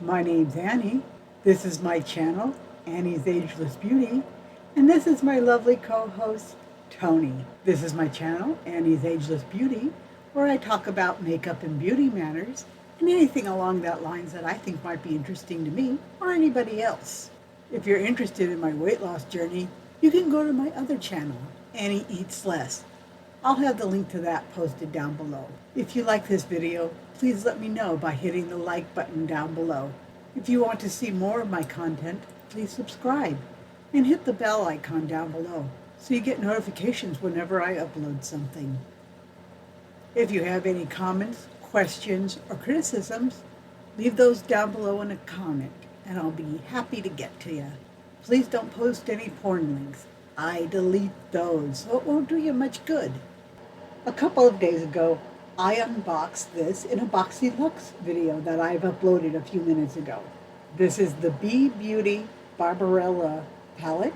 My name's Annie. This is my channel, Annie's Ageless Beauty, and this is my lovely co-host, Tony. This is my channel, Annie's Ageless Beauty, where I talk about makeup and beauty matters and anything along that lines that I think might be interesting to me or anybody else. If you're interested in my weight loss journey, you can go to my other channel, Annie Eats Less. I'll have the link to that posted down below. If you like this video, please let me know by hitting the like button down below. If you want to see more of my content, please subscribe and hit the bell icon down below so you get notifications whenever I upload something. If you have any comments, questions, or criticisms, leave those down below in a comment and I'll be happy to get to you. Please don't post any porn links. I delete those, so it won't do you much good. A couple of days ago, I unboxed this in a Boxy Lux video that I've uploaded a few minutes ago. This is the Beebeauty Barbarella Palette.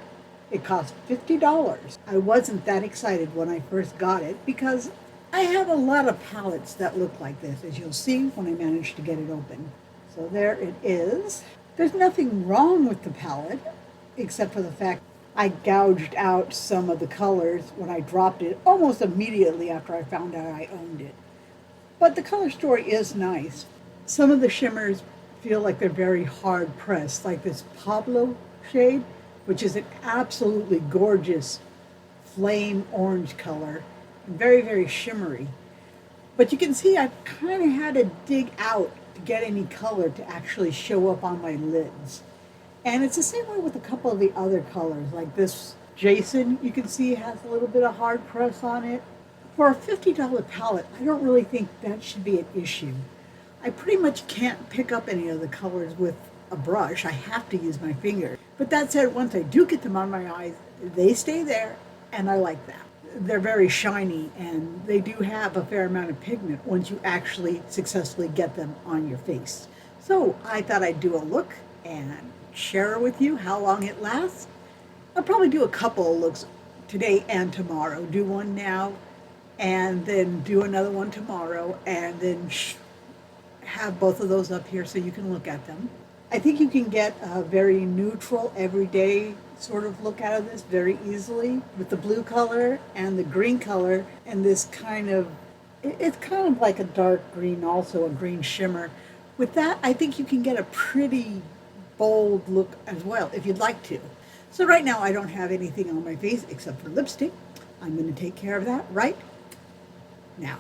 It cost $50. I wasn't that excited when I first got it because I have a lot of palettes that look like this, as you'll see when I manage to get it open. So there it is. There's nothing wrong with the palette, except for the fact I gouged out some of the colors when I dropped it almost immediately after I found out I owned it. But the color story is nice. Some of the shimmers feel like they're very hard pressed, like this Pablo shade, which is an absolutely gorgeous flame orange color, very, very shimmery. But you can see I kind of had to dig out to get any color to actually show up on my lids. And it's the same way with a couple of the other colors, like this Jason, you can see has a little bit of hard press on it. For a $50 palette, I don't really think that should be an issue. I pretty much can't pick up any of the colors with a brush. I have to use my finger. But that said, once I do get them on my eyes, they stay there, and I like that. They're very shiny, and they do have a fair amount of pigment once you actually successfully get them on your face. So I thought I'd do a look and share with you how long it lasts. I'll probably do a couple of looks today and tomorrow. Do one now and then do another one tomorrow and then have both of those up here so you can look at them. I think you can get a very neutral, everyday sort of look out of this very easily with the blue color and the green color and this kind of, it's kind of like a dark green, also a green shimmer. With that, I think you can get a pretty bold look as well if you'd like to. So right now I don't have anything on my face except for lipstick. I'm going to take care of that right now.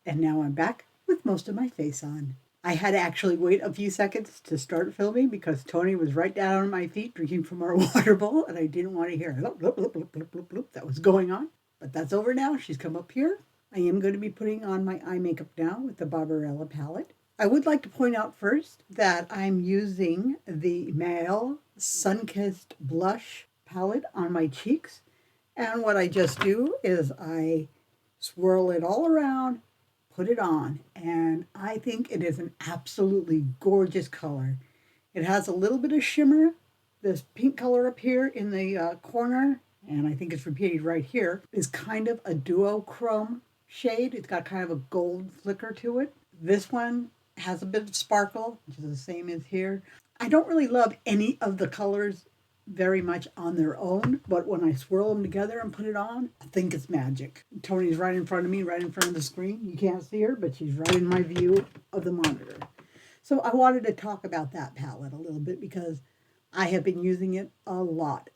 And now I'm back with most of my face on. I had to actually wait a few seconds to start filming because Tony was right down on my feet drinking from our water bowl and I didn't want to hear bloop, bloop, bloop, bloop, bloop, bloop, bloop, that was going on. But that's over now. She's come up here. I am going to be putting on my eye makeup now with the Barbarella palette. I would like to point out first that I'm using the Maelle Sunkissed blush palette on my cheeks. And what I just do is I swirl it all around, put it on, and I think it is an absolutely gorgeous color. It has a little bit of shimmer. This pink color up here in the corner, and I think it's repeated right here, is kind of a duochrome shade. It's got kind of a gold flicker to it. This one has a bit of sparkle, which is the same as here. I don't really love any of the colors very much on their own, but when I swirl them together and put it on, I think it's magic. Tony's right in front of me, right in front of the screen. You can't see her, but she's right in my view of the monitor. So I wanted to talk about that palette a little bit because I have been using it a lot.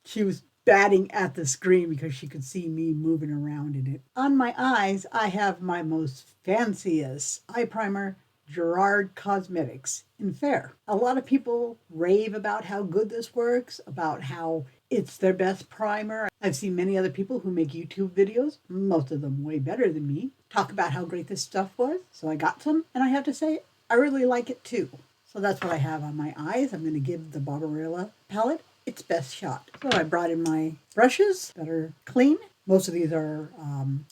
She was batting at the screen because she could see me moving around in it. On my eyes, I have my most fanciest eye primer, Gerard Cosmetics in Fair. A lot of people rave about how good this works, about how it's their best primer. I've seen many other people who make YouTube videos, most of them way better than me, talk about how great this stuff was. So I got some, and I have to say, I really like it too. So that's what I have on my eyes. I'm going to give the Barbarella palette its best shot. So I brought in my brushes that are clean. Most of these are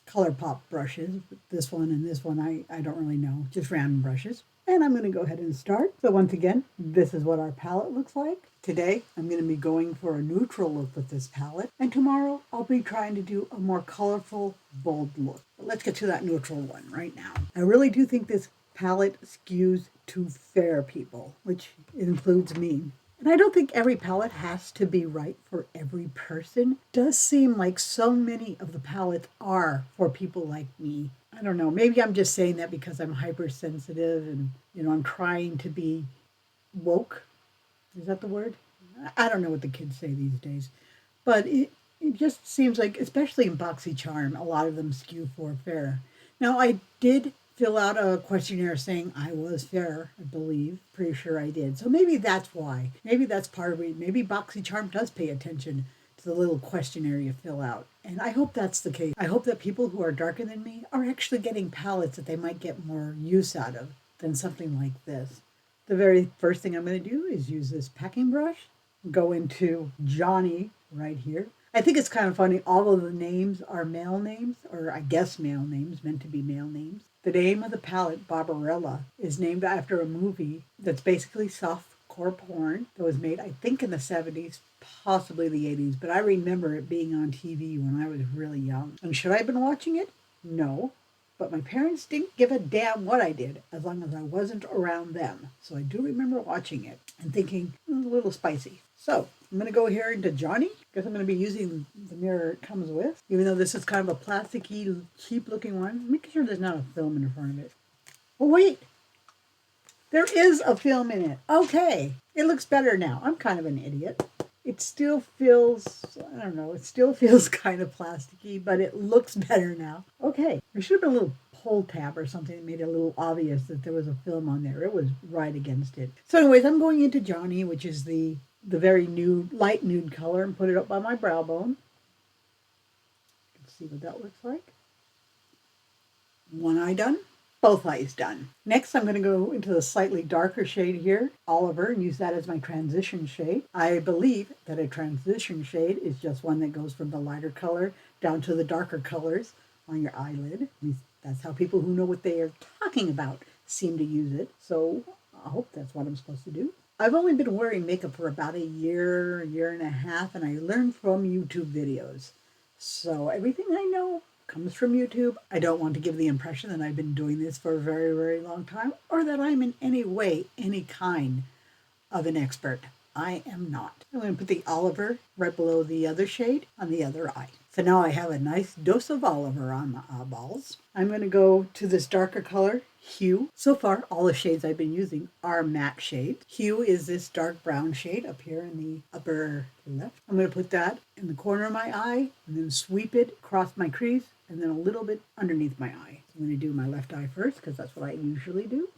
ColourPop brushes. This one and this one, I don't really know, just random brushes. And I'm going to go ahead and start. So once again, this is what our palette looks like. Today, I'm going to be going for a neutral look with this palette. And tomorrow, I'll be trying to do a more colorful, bold look. But let's get to that neutral one right now. I really do think this palette skews to fair people, which includes me. And I don't think every palette has to be right for every person. It does seem like so many of the palettes are for people like me. I don't know. Maybe I'm just saying that because I'm hypersensitive and, I'm trying to be woke. Is that the word? I don't know what the kids say these days. But it just seems like, especially in BoxyCharm, a lot of them skew for fair. Now, I did fill out a questionnaire saying I was fair, I believe. Pretty sure I did. So maybe that's why. Maybe that's part of it. Maybe BoxyCharm does pay attention to the little questionnaire you fill out. And I hope that's the case. I hope that people who are darker than me are actually getting palettes that they might get more use out of than something like this. The very first thing I'm going to do is use this packing brush, go into Johnny right here. I think it's kind of funny. All of the names are male names, or I guess male names, meant to be male names. The name of the palette, Barbarella, is named after a movie that's basically softcore porn that was made, I think, in the 70s, possibly the 80s, but I remember it being on TV when I was really young. And should I have been watching it? No. But my parents didn't give a damn what I did as long as I wasn't around them. So I do remember watching it and thinking, a little spicy. So I'm going to go here into Johnny. Guess I'm going to be using the mirror it comes with. Even though this is kind of a plasticky, cheap looking one. Make sure there's not a film in front of it. Oh, wait. There is a film in it. Okay. It looks better now. I'm kind of an idiot. It still feels, I don't know, it still feels kind of plasticky, but it looks better now. Okay. There should have been a little pull tab or something that made it a little obvious that there was a film on there. It was right against it. So anyways, I'm going into Johnny, which is the very nude, light nude color, and put it up by my brow bone. Let's see what that looks like. One eye done. Both eyes done. Next, I'm going to go into the slightly darker shade here, Oliver, and use that as my transition shade. I believe that a transition shade is just one that goes from the lighter color down to the darker colors on your eyelid. At least that's how people who know what they are talking about seem to use it. So I hope that's what I'm supposed to do. I've only been wearing makeup for about a year and a half, and I learned from YouTube videos. So everything I know comes from YouTube. I don't want to give the impression that I've been doing this for a very, very long time, or that I'm in any way any kind of an expert. I am not. I'm going to put the Oliver right below the other shade on the other eye. So now I have a nice dose of Oliver on my eyeballs. I'm going to go to this darker color, Hue. So far, all the shades I've been using are matte shades. Hue is this dark brown shade up here in the upper left. I'm going to put that in the corner of my eye and then sweep it across my crease and then a little bit underneath my eye. So I'm going to do my left eye first because that's what I usually do.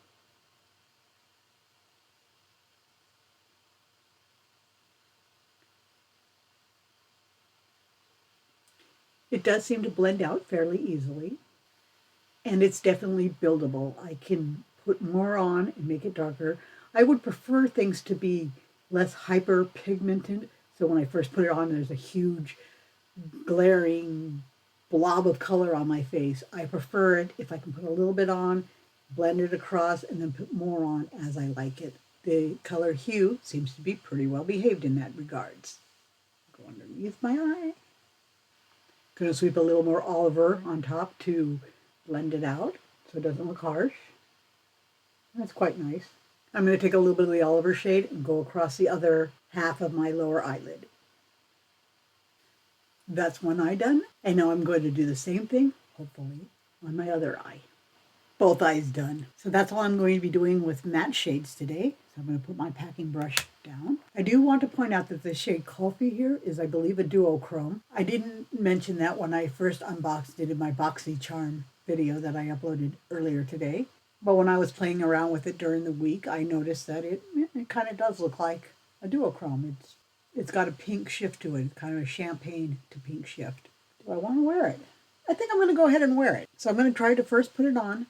It does seem to blend out fairly easily, and it's definitely buildable. I can put more on and make it darker. I would prefer things to be less hyper pigmented, so when I first put it on, there's a huge glaring blob of color on my face. I prefer it if I can put a little bit on, blend it across, and then put more on as I like it. The color Hue seems to be pretty well behaved in that regards. Go underneath my eye. Going to sweep a little more Oliver on top to blend it out so it doesn't look harsh. That's quite nice. I'm going to take a little bit of the Oliver shade and go across the other half of my lower eyelid. That's one eye done. And now I'm going to do the same thing, hopefully, on my other eye. Both eyes done. So that's all I'm going to be doing with matte shades today. So I'm going to put my packing brush down. I do want to point out that the shade Coffee here is, I believe, a duochrome. I didn't mention that when I first unboxed it in my BoxyCharm video that I uploaded earlier today. But when I was playing around with it during the week, I noticed that it kind of does look like a duochrome. It's got a pink shift to it, kind of a champagne to pink shift. Do I want to wear it? I think I'm going to go ahead and wear it. So I'm going to try to first put it on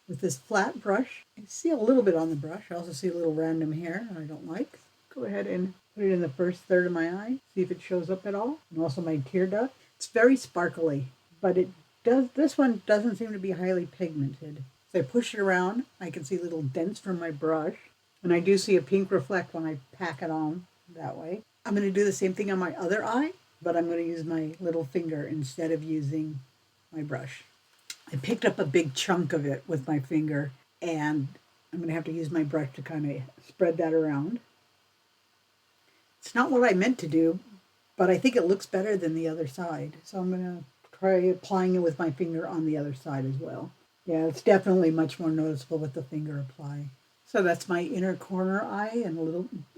with this flat brush. I see a little bit on the brush. I also see a little random hair I don't like. Go ahead and put it in the first third of my eye, see if it shows up at all. And also my tear duct. It's very sparkly, but this one doesn't seem to be highly pigmented. As I push it around, I can see little dents from my brush. And I do see a pink reflect when I pack it on that way. I'm going to do the same thing on my other eye, but I'm going to use my little finger instead of using my brush. I picked up a big chunk of it with my finger, And I'm going to have to use my brush to kind of spread that around. It's not what I meant to do, but I think it looks better than the other side. So I'm going to try applying it with my finger on the other side as well. Yeah, it's definitely much more noticeable with the finger apply. So that's my inner corner eye and a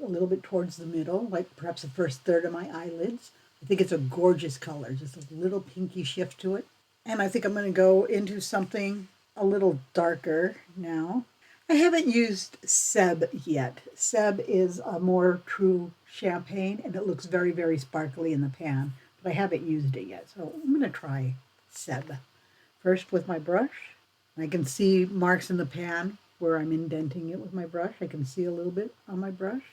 little bit towards the middle, like perhaps the first third of my eyelids. I think it's a gorgeous color, just a little pinky shift to it. And I think I'm going to go into something a little darker now. I haven't used Seb yet. Seb is a more true champagne, and it looks very, very sparkly in the pan, but I haven't used it yet. So I'm going to try Seb. First with my brush. I can see marks in the pan where I'm indenting it with my brush. I can see a little bit on my brush.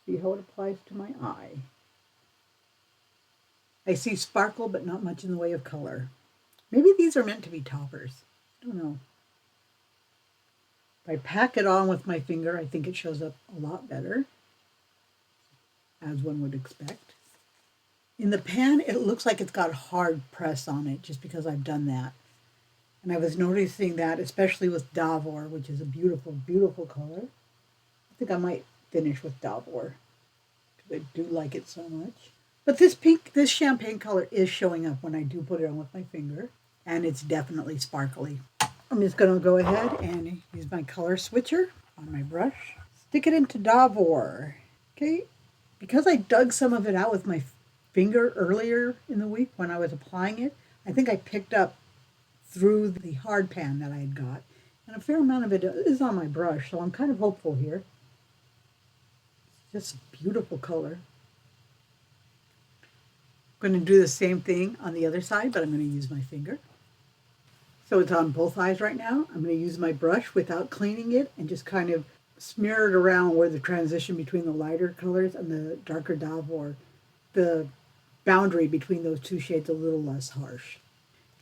See how it applies to my eye. I see sparkle, but not much in the way of color. Maybe these are meant to be toppers. I don't know. If I pack it on with my finger, I think it shows up a lot better, as one would expect. In the pan, it looks like it's got hard press on it, just because I've done that. And I was noticing that, especially with Davor, which is a beautiful, beautiful color. I think I might finish with Davor, because I do like it so much. But this champagne color is showing up when I do put it on with my finger, and it's definitely sparkly. I'm just going to go ahead and use my color switcher on my brush. Stick it into Davor. Okay, because I dug some of it out with my finger earlier in the week when I was applying it, I think I picked up through the hard pan that I had got. And a fair amount of it is on my brush, so I'm kind of hopeful here. It's just a beautiful color. I'm going to do the same thing on the other side, but I'm going to use my finger. So it's on both eyes right now. I'm going to use my brush without cleaning it and just kind of smear it around where the transition between the lighter colors and the darker Davor, the boundary between those two shades a little less harsh.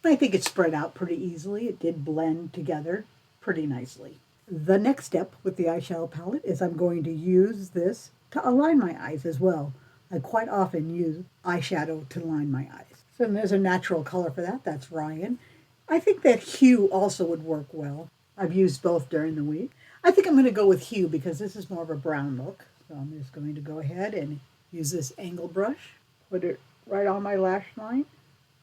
And I think it spread out pretty easily. It did blend together pretty nicely. The next step with the eyeshadow palette is I'm going to use this to align my eyes as well. I quite often use eyeshadow to line my eyes. So there's a natural color for that. That's Ryan. I think that hue also would work well. I've used both during the week. I think I'm going to go with hue because this is more of a brown look. So I'm just going to go ahead and use this angle brush. Put it right on my lash line.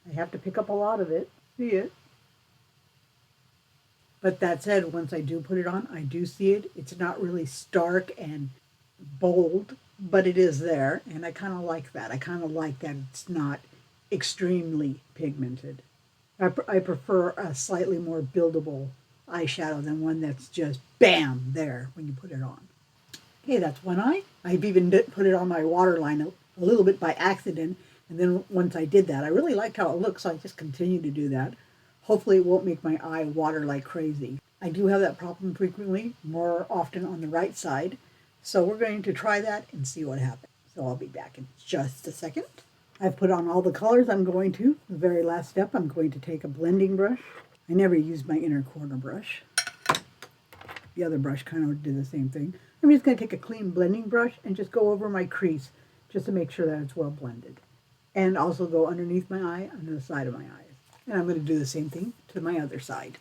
I have to pick up a lot of it. See it? But that said, once I do put it on, I do see it. It's not really stark and bold, but it is there, and I kind of like that. I kind of like that it's not extremely pigmented. I prefer a slightly more buildable eyeshadow than one that's just bam there when you put it on. Okay, that's one eye. I've even put it on my waterline a little bit by accident, and then once I did that, I really liked how it looked, so I just continue to do that. Hopefully it won't make my eye water like crazy. I do have that problem frequently, more often on the right side, so we're going to try that and see what happens. So I'll be back in just a second. I've put on all the colors I'm going to. The very last step, I'm going to take a blending brush. I never use my inner corner brush. The other brush kind of did the same thing. I'm just going to take a clean blending brush and just go over my crease just to make sure that it's well blended. And also go underneath my eye, under the side of my eyes. And I'm going to do the same thing to my other side.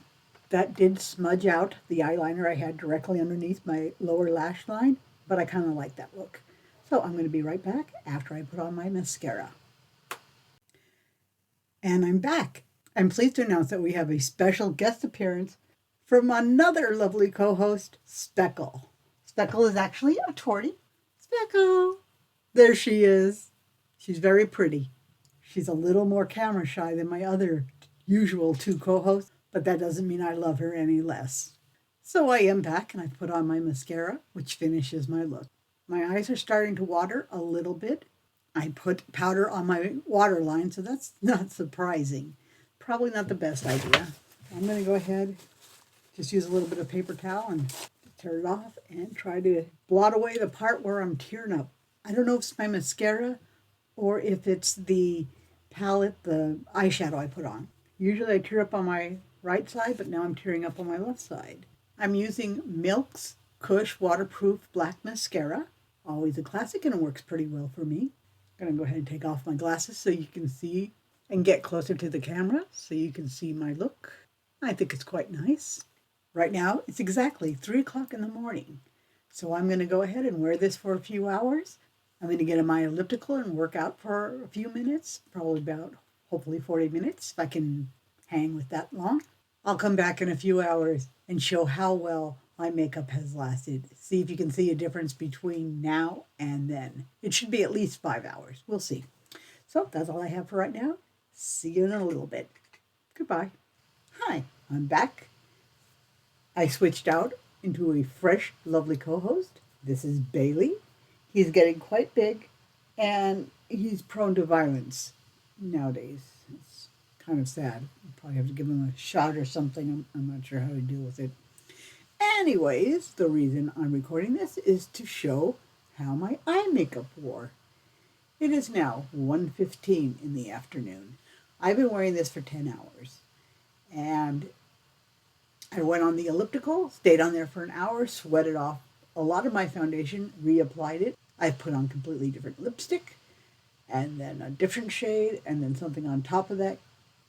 That did smudge out the eyeliner I had directly underneath my lower lash line, but I kind of like that look. So I'm going to be right back after I put on my mascara. And I'm back. I'm pleased to announce that we have a special guest appearance from another lovely co-host, Speckle. Speckle is actually a tortie. Speckle! There she is. She's very pretty. She's a little more camera shy than my other usual two co-hosts, but that doesn't mean I love her any less. So I am back and I've put on my mascara, which finishes my look. My eyes are starting to water a little bit. I put powder on my waterline, so that's not surprising. Probably not the best idea. I'm going to go ahead, just use a little bit of paper towel and tear it off and try to blot away the part where I'm tearing up. I don't know if it's my mascara or if it's the palette, the eyeshadow I put on. Usually I tear up on my right side, but now I'm tearing up on my left side. I'm using Milk's Kush Waterproof Black Mascara. Always a classic, and it works pretty well for me. I'm going to go ahead and take off my glasses so you can see and get closer to the camera so you can see my look. I think it's quite nice. Right now, it's exactly 3 o'clock in the morning. So I'm going to go ahead and wear this for a few hours. I'm going to get on my elliptical and work out for a few minutes, probably about hopefully 40 minutes if I can hang with that long. I'll come back in a few hours and show how well my makeup has lasted. See if you can see a difference between now and then. It should be at least 5 hours. We'll see. So that's all I have for right now. See you in a little bit. Goodbye. Hi, I'm back. I switched out into a fresh, lovely co-host. This is Bailey. He's getting quite big and he's prone to violence nowadays. It's kind of sad. Probably have to give him a shot or something. I'm not sure how to deal with it. Anyways, the reason I'm recording this is to show how my eye makeup wore. It is now 1:15 in the afternoon. I've been wearing this for 10 hours. And I went on the elliptical, stayed on there for an hour, sweated off a lot of my foundation, reapplied it. I put on completely different lipstick, and then a different shade, and then something on top of that,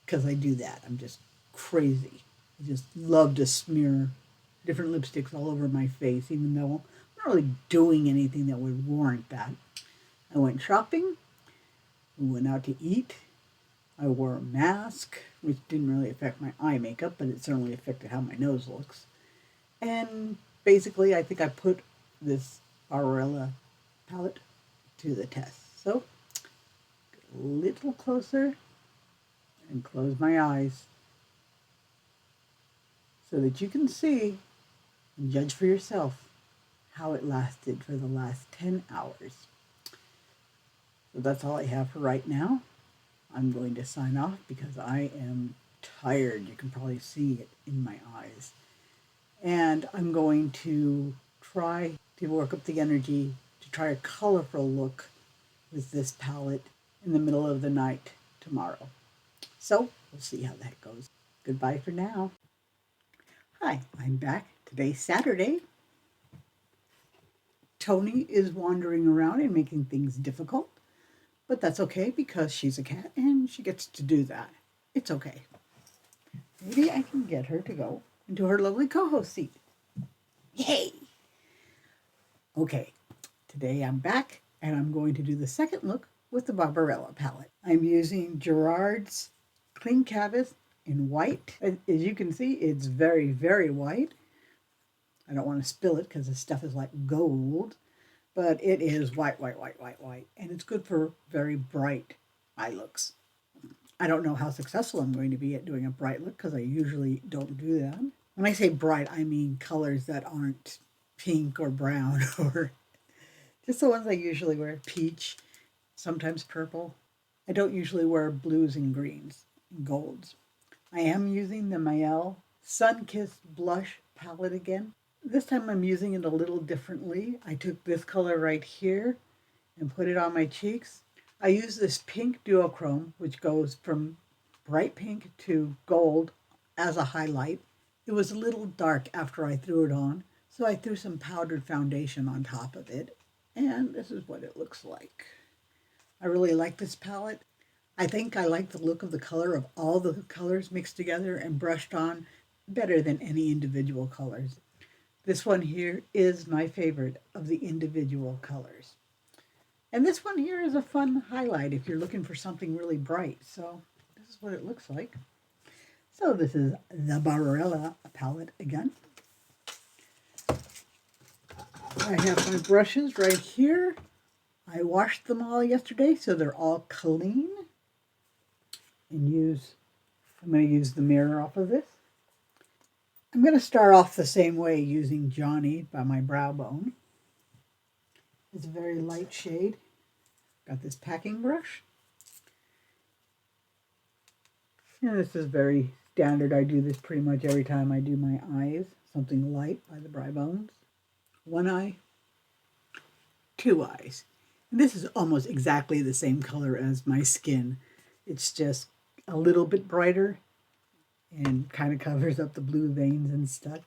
because I do that. I'm just crazy. I just love to smear different lipsticks all over my face, even though I'm not really doing anything that would warrant that. I went shopping. We went out to eat. I wore a mask, which didn't really affect my eye makeup, but it certainly affected how my nose looks. And basically, I think I put this Barbarella palette to the test. So, get a little closer and close my eyes so that you can see and judge for yourself how it lasted for the last 10 hours. So that's all I have for right now. I'm going to sign off because I am tired. You can probably see it in my eyes. And I'm going to try to work up the energy to try a colorful look with this palette in the middle of the night tomorrow. So we'll see how that goes. Goodbye for now. Hi, I'm back. Today's Saturday. Tony is wandering around and making things difficult. But that's okay because she's a cat and she gets to do that. It's okay. Maybe I can get her to go into her lovely co-host seat. Yay! Okay, today I'm back and I'm going to do the second look with the Barbarella palette. I'm using Gerard's Clean Canvas in white. As you can see, it's very, very white. I don't want to spill it because the stuff is like gold. But it is white, white, white, white, white. And it's good for very bright eye looks. I don't know how successful I'm going to be at doing a bright look because I usually don't do that. When I say bright, I mean colors that aren't pink or brown or just the ones I usually wear. Peach, sometimes purple. I don't usually wear blues and greens and golds. I am using the Maelle Sunkissed blush palette again. This time I'm using it a little differently. I took this color right here and put it on my cheeks. I use this pink duochrome, which goes from bright pink to gold as a highlight. It was a little dark after I threw it on, so I threw some powdered foundation on top of it, and this is what it looks like. I really like this palette. I think I like the look of the color of all the colors mixed together and brushed on better than any individual colors. This one here is my favorite of the individual colors. And this one here is a fun highlight if you're looking for something really bright. So this is what it looks like. So this is the Barbarella palette again. I have my brushes right here. I washed them all yesterday, so they're all clean. And I'm going to use the mirror off of this. I'm going to start off the same way using Johnny by my brow bone. It's a very light shade. Got this packing brush. And this is very standard. I do this pretty much every time I do my eyes. Something light by the brow bones. One eye, two eyes. And this is almost exactly the same color as my skin. It's just a little bit brighter and kind of covers up the blue veins and stuff.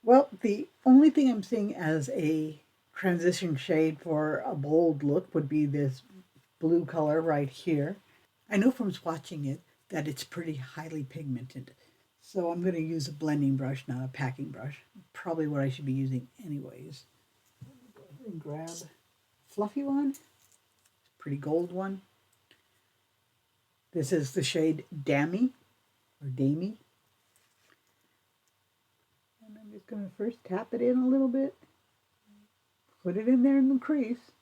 Well, the only thing I'm seeing as a transition shade for a bold look would be this blue color right here. I know from swatching it that it's pretty highly pigmented. So I'm going to use a blending brush, not a packing brush. Probably what I should be using anyways. Go ahead and grab a fluffy one, pretty gold one. This is the shade Dammy or Damie. And I'm just going to first tap it in a little bit. Put it in there in the crease.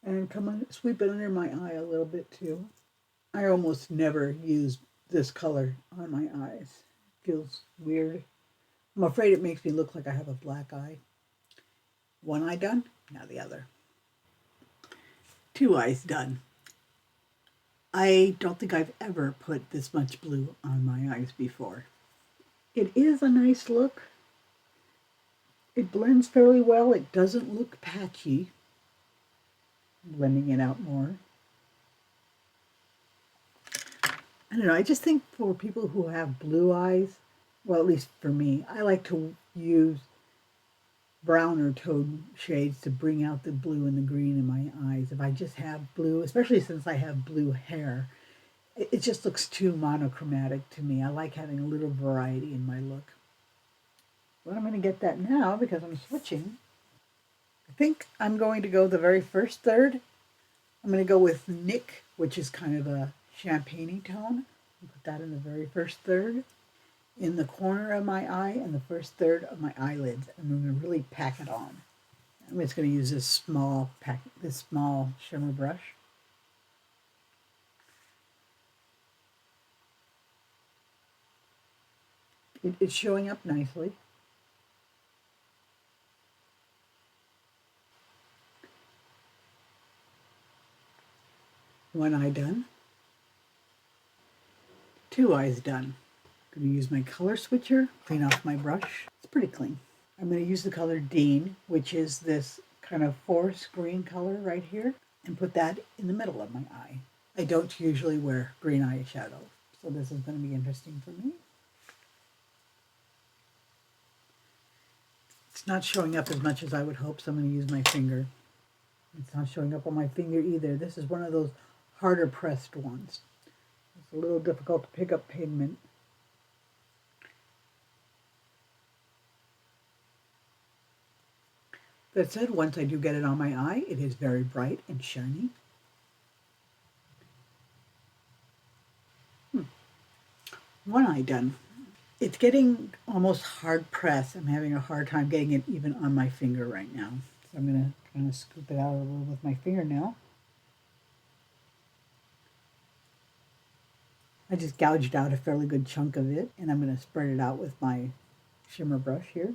And come on, sweep it under my eye a little bit too. I almost never use this color on my eyes. It feels weird. I'm afraid it makes me look like I have a black eye. One eye done, now the other. Two eyes done. I don't think I've ever put this much blue on my eyes before. It is a nice look. It blends fairly well. It doesn't look patchy. Blending it out more. I don't know, I just think for people who have blue eyes, well, at least for me, I like to use browner tone shades to bring out the blue and the green in my eyes. If I just have blue, especially since I have blue hair, it just looks too monochromatic to me. I like having a little variety in my look. But I'm going to get that now because I'm switching. I think I'm going to go the very first third. I'm going to go with Nick, which is kind of a champagne-y tone. Put that in the very first third, in the corner of my eye and the first third of my eyelids. And I'm going to really pack it on. I'm just going to use this small shimmer brush. It's showing up nicely. One eye done. Two eyes done. I'm going to use my color switcher, clean off my brush. It's pretty clean. I'm going to use the color Dean, which is this kind of forest green color right here, and put that in the middle of my eye. I don't usually wear green eyeshadow, so this is going to be interesting for me. It's not showing up as much as I would hope, so I'm going to use my finger. It's not showing up on my finger either. This is one of those harder pressed ones. It's a little difficult to pick up pigment. That said, once I do get it on my eye, it is very bright and shiny. One eye done. It's getting almost hard pressed. I'm having a hard time getting it even on my finger right now. So I'm going to kind of scoop it out a little with my fingernail. I just gouged out a fairly good chunk of it, and I'm going to spread it out with my shimmer brush here.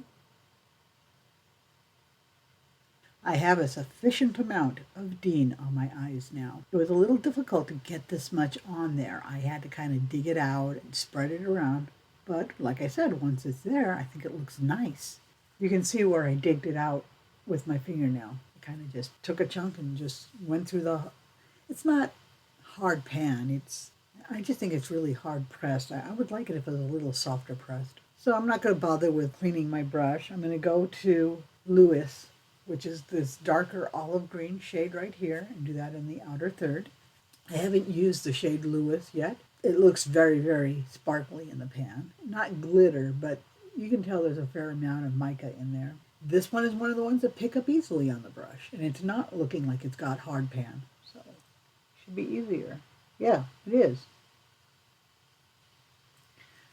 I have a sufficient amount of Dean on my eyes now. It was a little difficult to get this much on there. I had to kind of dig it out and spread it around. But like I said, once it's there, I think it looks nice. You can see where I digged it out with my fingernail. I kind of just took a chunk and just went through the... It's not hard pan. I just think it's really hard pressed. I would like it if it was a little softer pressed. So I'm not going to bother with cleaning my brush. I'm going to go to Lewis, which is this darker olive green shade right here, and do that in the outer third. I haven't used the shade Lewis yet. It looks very, very sparkly in the pan. Not glitter, but you can tell there's a fair amount of mica in there. This one is one of the ones that pick up easily on the brush, and it's not looking like it's got hard pan, so it should be easier. Yeah, it is.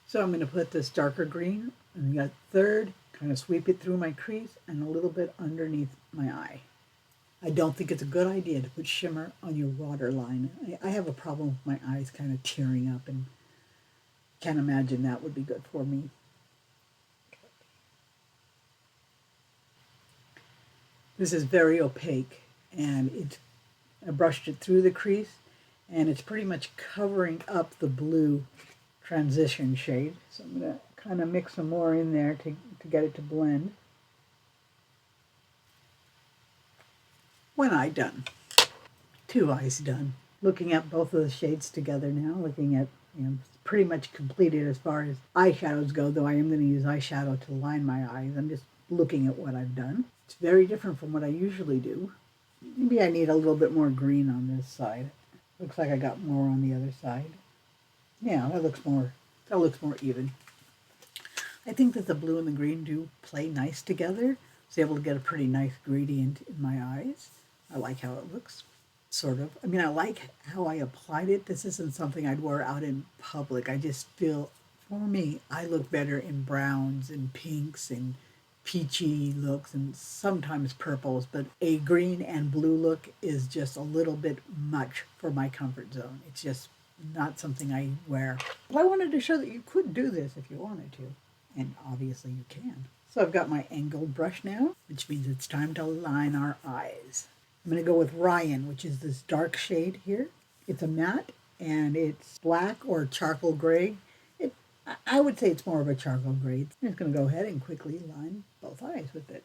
So I'm going to put this darker green in the third, kind of sweep it through my crease and a little bit underneath my eye. I don't think it's a good idea to put shimmer on your waterline. I have a problem with my eyes kind of tearing up, and can't imagine that would be good for me. This is very opaque, and I brushed it through the crease, and it's pretty much covering up the blue transition shade. So I'm going to kind of mix some more in there to get it to blend. One eye done. Two eyes done. Looking at both of the shades together now, looking at, pretty much completed as far as eyeshadows go, though I am going to use eyeshadow to line my eyes. I'm just looking at what I've done. It's very different from what I usually do. Maybe I need a little bit more green on this side. Looks like I got more on the other side. Yeah, that looks more even. I think that the blue and the green do play nice together. I was able to get a pretty nice gradient in my eyes. I like how it looks, sort of. I mean, I like how I applied it. This isn't something I'd wear out in public. I just feel, for me, I look better in browns and pinks and peachy looks and sometimes purples, but a green and blue look is just a little bit much for my comfort zone. It's just not something I wear. But I wanted to show that you could do this if you wanted to, and obviously you can. So I've got my angled brush now, which means it's time to line our eyes. I'm going to go with Ryan, which is this dark shade here. It's a matte and it's black or charcoal gray. I would say it's more of a charcoal gray. I'm just going to go ahead and quickly line both eyes with it.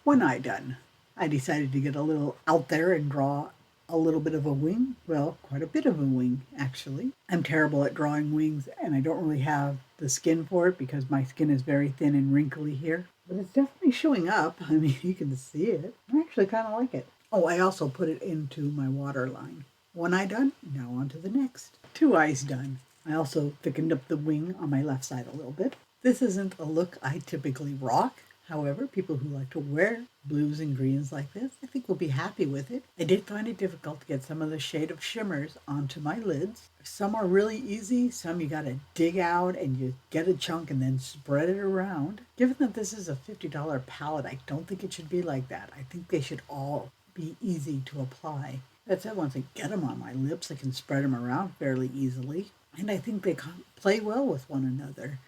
One eye done. I decided to get a little out there and draw a little bit of a wing. Well, quite a bit of a wing, actually. I'm terrible at drawing wings, and I don't really have the skin for it because my skin is very thin and wrinkly here. But it's definitely showing up. I mean, you can see it. I actually kind of like it. Oh, I also put it into my waterline. One eye done, now on to the next. Two eyes done. I also thickened up the wing on my left side a little bit. This isn't a look I typically rock. However, people who like to wear blues and greens like this, I think will be happy with it. I did find it difficult to get some of the shade of shimmers onto my lids. Some are really easy, some you gotta dig out and you get a chunk and then spread it around. Given that this is a $50 palette, I don't think it should be like that. I think they should all be easy to apply. That said, once I get them on my lips, I can spread them around fairly easily. And I think they play well with one another.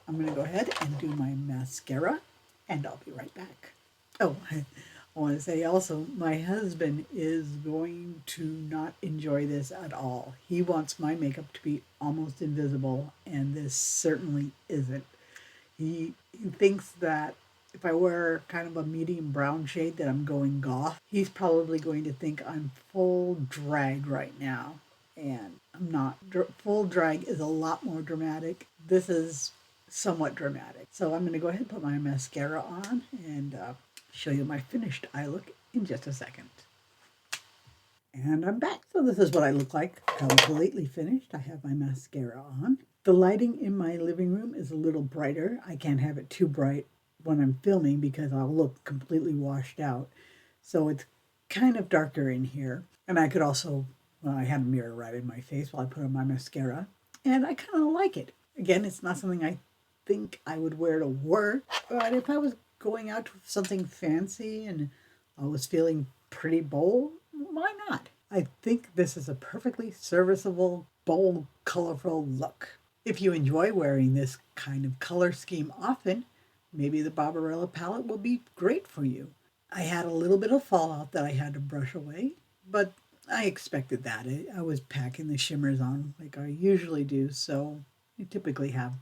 I'm going to go ahead and do my mascara, and I'll be right back. Oh, I want to say also, my husband is going to not enjoy this at all. He wants my makeup to be almost invisible, and this certainly isn't. He thinks that if I wear kind of a medium brown shade that I'm going goth. He's probably going to think I'm full drag right now. And I'm not. Full drag is a lot more dramatic. This is somewhat dramatic. So I'm going to go ahead and put my mascara on and show you my finished eye look in just a second. And I'm back. So this is what I look like completely finished. I have my mascara on. The lighting in my living room is a little brighter. I can't have it too bright when I'm filming because I'll look completely washed out. So it's kind of darker in here. And I could also, well, I had a mirror right in my face while I put on my mascara. And I kind of like it. Again, it's not something I think I would wear to work. But if I was going out to something fancy and I was feeling pretty bold, why not? I think this is a perfectly serviceable, bold, colorful look. If you enjoy wearing this kind of color scheme often, maybe the Barbarella palette will be great for you. I had a little bit of fallout that I had to brush away, but I expected that. I was packing the shimmers on like I usually do, so I typically have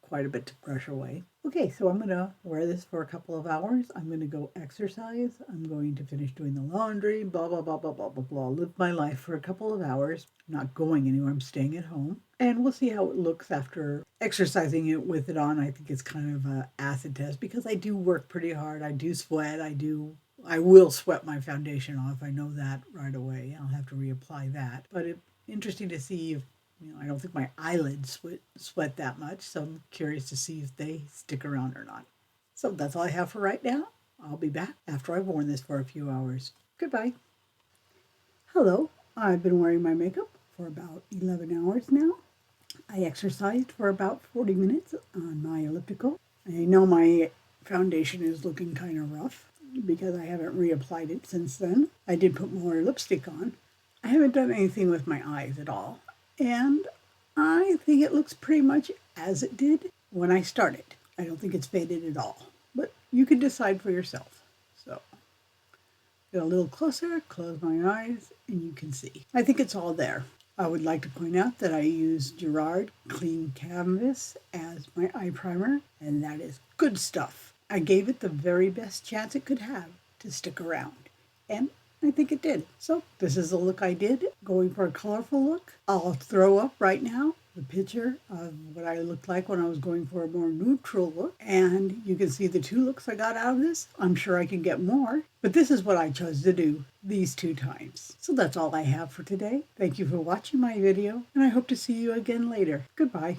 quite a bit to brush away. Okay, so I'm going to wear this for a couple of hours. I'm going to go exercise. I'm going to finish doing the laundry, blah, blah, blah, blah, blah, blah, blah. Live my life for a couple of hours. I'm not going anywhere. I'm staying at home. And we'll see how it looks after exercising it with it on. I think it's kind of an acid test because I do work pretty hard. I do sweat. I will sweat my foundation off. I know that right away. I'll have to reapply that. But it's interesting to see if I don't think my eyelids sweat that much, so I'm curious to see if they stick around or not. So that's all I have for right now. I'll be back after I've worn this for a few hours. Goodbye. Hello. I've been wearing my makeup for about 11 hours now. I exercised for about 40 minutes on my elliptical. I know my foundation is looking kind of rough because I haven't reapplied it since then. I did put more lipstick on. I haven't done anything with my eyes at all. And I think it looks pretty much as it did when I started. I don't think it's faded at all. But you can decide for yourself. So, get a little closer, close my eyes, and you can see. I think it's all there. I would like to point out that I used Gerard Clean Canvas as my eye primer, and that is good stuff. I gave it the very best chance it could have to stick around. And I think it did. So this is the look I did, going for a colorful look. I'll throw up right now the picture of what I looked like when I was going for a more neutral look. And you can see the 2 looks I got out of this. I'm sure I can get more, but this is what I chose to do these 2 times. So that's all I have for today. Thank you for watching my video, and I hope to see you again later. Goodbye.